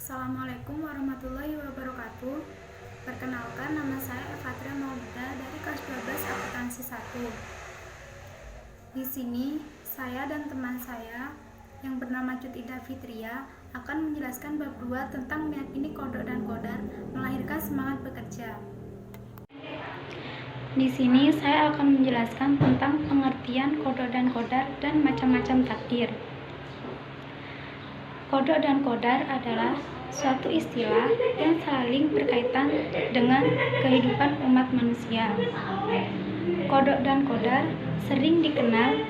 Assalamualaikum warahmatullahi wabarakatuh. Perkenalkan, nama saya Evatria Maulida dari kelas 12 akuntansi 1. Di sini saya dan teman saya yang bernama Cut Ida Fitria akan menjelaskan bab 2 tentang meyakini kodok dan qadar melahirkan semangat bekerja. Di sini saya akan menjelaskan tentang pengertian kodok dan qadar dan macam-macam takdir. Kodok dan qadar adalah suatu istilah yang saling berkaitan dengan kehidupan umat manusia. Kodok dan qadar sering dikenal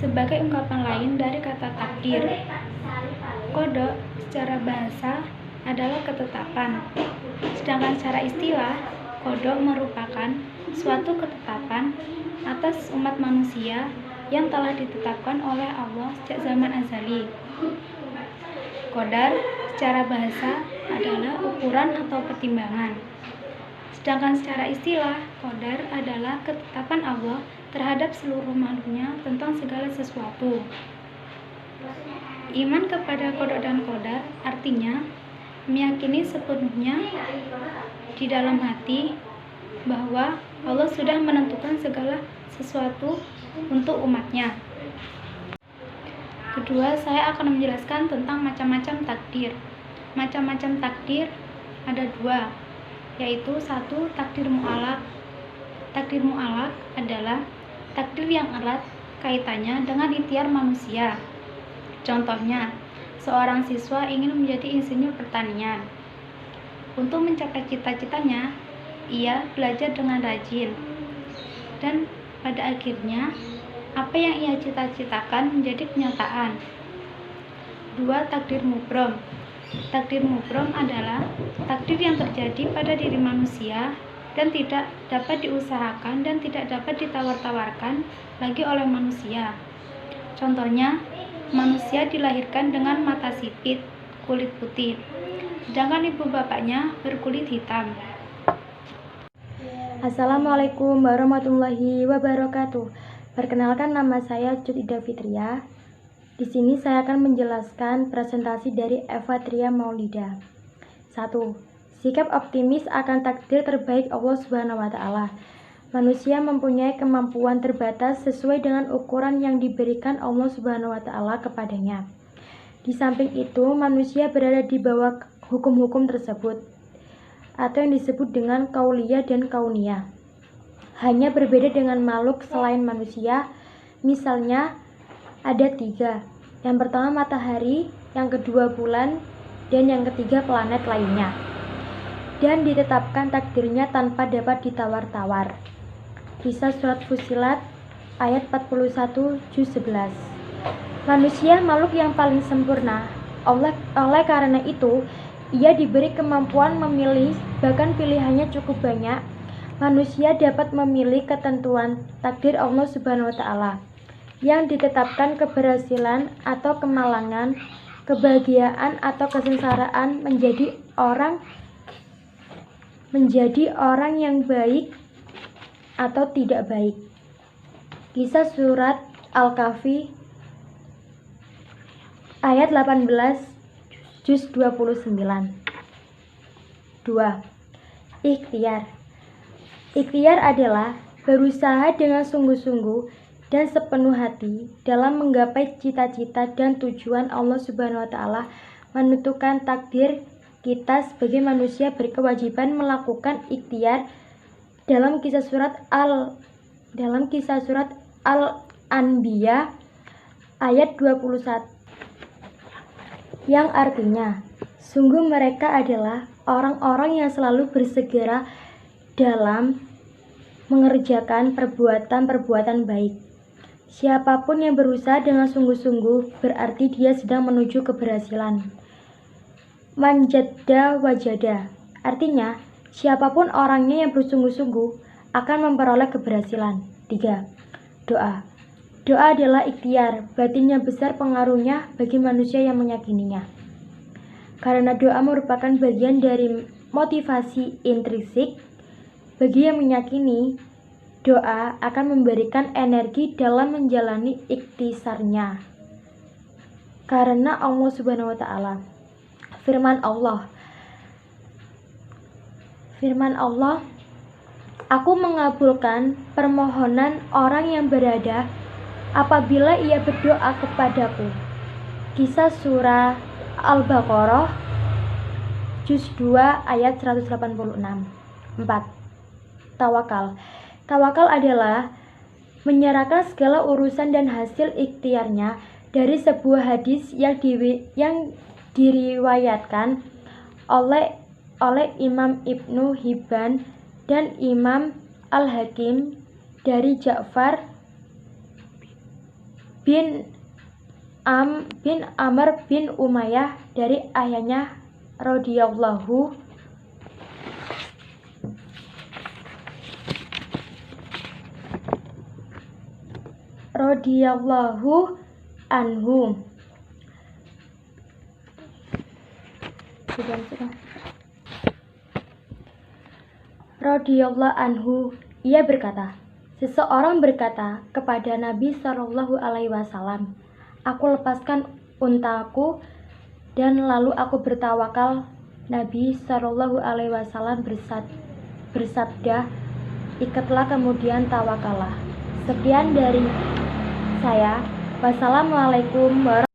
sebagai ungkapan lain dari kata takdir. Kodok secara bahasa adalah ketetapan, sedangkan secara istilah, kodok merupakan suatu ketetapan atas umat manusia yang telah ditetapkan oleh Allah sejak zaman azali. Qadar secara bahasa adalah ukuran atau pertimbangan. Sedangkan secara istilah, qadar adalah ketetapan Allah terhadap seluruh makhluknya tentang segala sesuatu. Iman kepada qada dan qadar artinya meyakini sepenuhnya di dalam hati bahwa Allah sudah menentukan segala sesuatu untuk umatnya. Kedua, saya akan menjelaskan tentang macam-macam takdir. Macam-macam takdir ada dua, yaitu satu, takdir mu'alaq. Takdir mu'alaq adalah takdir yang erat kaitannya dengan ikhtiar manusia. Contohnya, seorang siswa ingin menjadi insinyur pertanian. Untuk mencapai cita-citanya, ia belajar dengan rajin. Dan pada akhirnya, apa yang ia cita-citakan menjadi kenyataan. Dua, takdir mubrom. Takdir mubrom adalah takdir yang terjadi pada diri manusia dan tidak dapat diusahakan dan tidak dapat ditawar-tawarkan lagi oleh manusia. Contohnya, manusia dilahirkan dengan mata sipit, kulit putih, sedangkan ibu bapaknya berkulit hitam. Assalamualaikum warahmatullahi wabarakatuh. Perkenalkan, nama saya Cut Ida Fitria. Di sini saya akan menjelaskan presentasi dari Evatria Maulida. 1. Sikap optimis akan takdir terbaik Allah Subhanahu wa taala. Manusia mempunyai kemampuan terbatas sesuai dengan ukuran yang diberikan Allah Subhanahu wa taala kepadanya. Di samping itu, manusia berada di bawah hukum-hukum tersebut atau yang disebut dengan kauliyah dan kauniyah. Hanya berbeda dengan makhluk selain manusia. Misalnya ada 3. Yang pertama matahari, yang kedua bulan, dan yang ketiga planet lainnya. Dan ditetapkan takdirnya tanpa dapat ditawar-tawar. Kisah surat Fussilat ayat 41 juz 11. Manusia makhluk yang paling sempurna. Oleh karena itu, ia diberi kemampuan memilih, bahkan pilihannya cukup banyak. Manusia dapat memilih ketentuan takdir Allah Subhanahu wa taala yang ditetapkan keberhasilan atau kemalangan, kebahagiaan atau kesengsaraan menjadi orang yang baik atau tidak baik. Kisah surat Al-Kahfi ayat 18 juz 29. 2. Ikhtiar. Ikhtiar adalah berusaha dengan sungguh-sungguh dan sepenuh hati dalam menggapai cita-cita dan tujuan. Allah Subhanahu wa taala menentukan takdir. Kita sebagai manusia berkewajiban melakukan ikhtiar dalam kisah surat Al-Anbiya ayat 21 yang artinya, sungguh mereka adalah orang-orang yang selalu bersegera dalam mengerjakan perbuatan-perbuatan baik. Siapapun yang berusaha dengan sungguh-sungguh berarti dia sedang menuju keberhasilan. Manjadda wajada, artinya siapapun orangnya yang bersungguh-sungguh akan memperoleh keberhasilan. 3. Doa. Doa adalah ikhtiar batin yang besar pengaruhnya bagi manusia yang meyakininya. Karena doa merupakan bagian dari motivasi intrinsik. Bagi yang meyakini, doa akan memberikan energi dalam menjalani ikhtisarnya. Karena Allah Subhanahu wa taala Firman Allah, aku mengabulkan permohonan orang yang berada apabila ia berdoa kepadaku. Kisah surah Al-Baqarah juz 2 ayat 186. 4. Tawakal. Tawakal adalah menyerahkan segala urusan dan hasil ikhtiarnya. Dari sebuah hadis yang diriwayatkan oleh Imam Ibnu Hibban dan Imam Al-Hakim dari Ja'far bin Amr bin Umayyah dari ayahnya radhiyallahu anhu. Radhiyallahu anhu, ia berkata, seseorang berkata kepada Nabi Shallallahu Alaihi Wasallam, aku lepaskan untaku dan lalu aku bertawakal. Nabi Shallallahu Alaihi Wasallam bersabda, ikatlah kemudian tawakallah. Sekian dari saya. Wassalamualaikum warahmatullahi wabarakatuh.